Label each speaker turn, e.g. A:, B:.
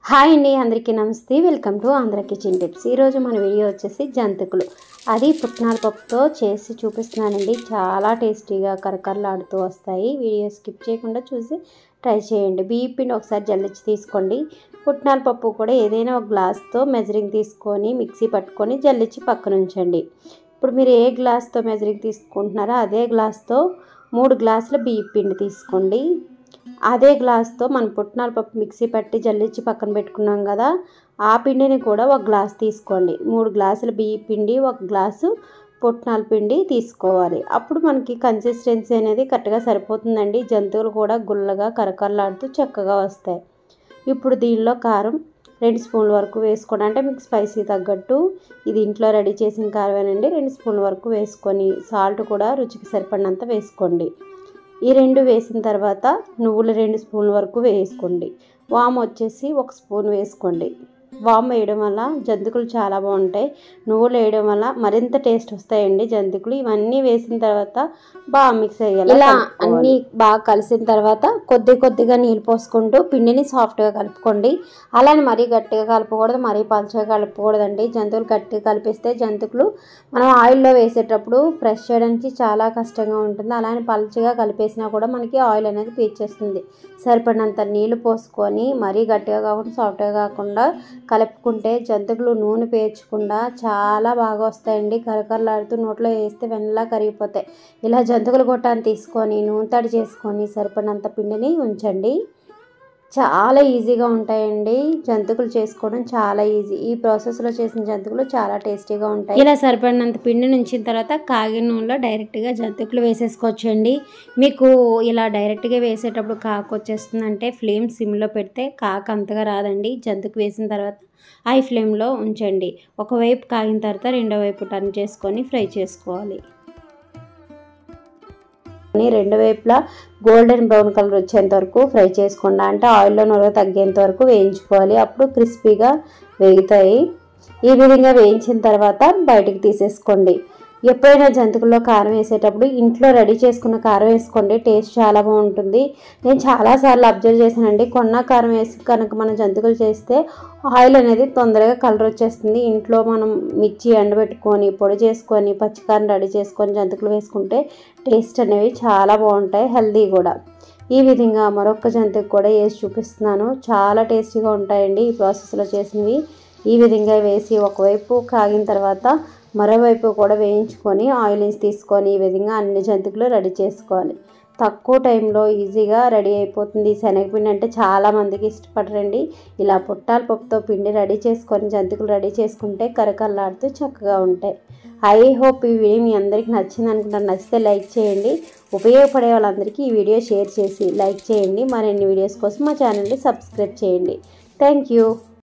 A: Hi అండి, అందరికీ నమస్తే. Welcome to Andhra kitchen tips. ఈరోజు మన వీడియో వచ్చేసి జంతికలు, అది పుట్నాల పప్పుతో చేసి చూపిస్తున్నానండి. చాలా టేస్టీగా కరకరలాడుతూ వస్తాయి. వీడియో స్కిప్ చేయకుండా చూసి ట్రై చేయండి. బియ్యం పిండి ఒకసారి జల్లించి తీసుకోండి. పుట్నాల పప్పు కూడా ఏదైనా ఒక గ్లాస్తో మెజరింగ్ తీసుకొని మిక్సీ పట్టుకొని జల్లించి పక్కన ఉంచండి. ఇప్పుడు మీరు ఏ గ్లాస్తో మెజరింగ్ తీసుకుంటున్నారో అదే గ్లాస్తో 3 గ్లాసుల బియ్యం పిండి తీసుకోండి. అదే గ్లాస్తో మనం పుట్నాల పప్పు మిక్సీ పట్టి జల్లించి పక్కన పెట్టుకున్నాం కదా, ఆ పిండిని కూడా ఒక గ్లాస్ తీసుకోండి. 3 గ్లాసుల బియ్యం పిండి, 1 గ్లాసు పుట్నాల పిండి తీసుకోవాలి. అప్పుడు మనకి కన్సిస్టెన్సీ అనేది కరెక్ట్గా సరిపోతుందండి. జంతువులు కూడా గుల్లగా కరకరలాడుతూ చక్కగా వస్తాయి. ఇప్పుడు దీనిలో కారం 2 స్పూన్ల వరకు వేసుకోండి. అంటే మీకు స్పైసీ తగ్గట్టు, ఇది ఇంట్లో రెడీ చేసిన కారమేనండి. 2 స్పూన్ల వరకు వేసుకొని సాల్ట్ కూడా రుచికి సరిపడినంత వేసుకోండి. ఈ 2 వేసిన తర్వాత నువ్వులు 2 స్పూన్ల వరకు వేసుకోండి. వాము వచ్చేసి 1 స్పూన్ వేసుకోండి. వాము వేయడం వల్ల జంతికలు చాలా బాగుంటాయి. నువ్వులు వేయడం వల్ల మరింత టేస్ట్ వస్తాయండి జంతికలు. ఇవన్నీ వేసిన తర్వాత బాగా మిక్స్ అయ్యాలి. ఇలా అన్నీ బాగా కలిసిన తర్వాత కొద్దిగా నీళ్ళు పోసుకుంటూ పిండిని సాఫ్ట్గా కలుపుకోండి. అలానే మరీ గట్టిగా కలపకూడదు, మరీ పలుచగా కలపకూడదండి. జంతువులు గట్టిగా కలిపిస్తే జంతికలు మనం ఆయిల్లో వేసేటప్పుడు ప్రెస్ చేయడానికి చాలా కష్టంగా ఉంటుంది. అలానే పలుచగా కలిపేసినా కూడా మనకి ఆయిల్ అనేది పీల్చేస్తుంది. సరిపడినంత నీళ్లు పోసుకొని మరీ గట్టిగా కాకుండా సాఫ్ట్గా కాకుండా కలుపుకుంటే జంతికలు నూనె పేర్చకుండా చాలా బాగా వస్తాయండి. కరకరలాడుతూ నోట్లో వేస్తే వెన్నలా కరిగిపోతాయి. ఇలా జంతికల గొట్టాన్ని తీసుకొని నూనె తడి చేసుకొని సరిపడినంత పిండిని ఉంచండి. చాలా ఈజీగా ఉంటాయండి. జంతికలు చేసుకోవడం చాలా ఈజీ. ఈ ప్రాసెస్లో చేసిన జంతికలు చాలా టేస్టీగా ఉంటాయి. ఇలా సరిపడినంత పిండిని ఉంచిన తర్వాత కాగిన నూనెలో డైరెక్ట్గా జంతికలు వేసేసుకోవచ్చండి. మీకు ఇలా డైరెక్ట్గా వేసేటప్పుడు కాకు వచ్చేస్తుందంటే ఫ్లేమ్ సిమ్లో పెడితే కాకు అంతగా రాదండి. జంతిక వేసిన తర్వాత హై ఫ్లేమ్లో ఉంచండి. ఒకవైపు కాగిన తర్వాత రెండో వైపు టర్న్ చేసుకొని ఫ్రై చేసుకోవాలి. రెండు వైపులా గోల్డెన్ బ్రౌన్ కలర్ వచ్చేంత వరకు ఫ్రై చేసుకోండి. అంటే ఆయిల్లో నూనె తగ్గేంత వరకు వేయించుకోవాలి. అప్పుడు క్రిస్పీగా వేగుతాయి. ఈ విధంగా వేయించిన తర్వాత బయటికి తీసేసుకోండి. ఎప్పుడైనా జంతికల్లో కారం వేసేటప్పుడు ఇంట్లో రెడీ చేసుకున్న కారం వేసుకోండి. టేస్ట్ చాలా బాగుంటుంది. నేను చాలాసార్లు అబ్జర్వ్ చేశానండి. కొన్న కారం వేసి కనుక మనం జంతికలు చేస్తే ఆయిల్ అనేది తొందరగా కలర్ వచ్చేస్తుంది. ఇంట్లో మనం మిర్చి ఎండబెట్టుకొని పొడి చేసుకొని పచ్చికారం రెడీ చేసుకొని జంతికలు వేసుకుంటే టేస్ట్ అనేవి చాలా బాగుంటాయి, హెల్దీ కూడా. ఈ విధంగా మరొక జంతిక కూడా వేసి చూపిస్తున్నాను. చాలా టేస్టీగా ఉంటాయండి ఈ ప్రాసెస్లో చేసినవి. ఈ విధంగా వేసి ఒకవైపు కాగిన తర్వాత మరోవైపు కూడా వేయించుకొని ఆయిల్ తీసుకొని ఈ విధంగా అన్ని జంతికలు రెడీ చేసుకోవాలి. తక్కువ టైంలో ఈజీగా రెడీ అయిపోతుంది. శనగపిండి అంటే చాలామందికి ఇష్టపడరండి. ఇలా పుట్నాల పప్పుతో పిండి రెడీ చేసుకొని జంతికలు రెడీ చేసుకుంటే కరకరలాడుతూ చక్కగా ఉంటాయి. ఐ హోప్ ఈ వీడియో మీ అందరికీ నచ్చింది అనుకుంటాను. నచ్చితే లైక్ చేయండి. ఉపయోగపడే వాళ్ళందరికీ ఈ వీడియో షేర్ చేసి లైక్ చేయండి. మరిన్ని వీడియోస్ కోసం మా ఛానల్ని సబ్స్క్రైబ్ చేయండి. Thank you.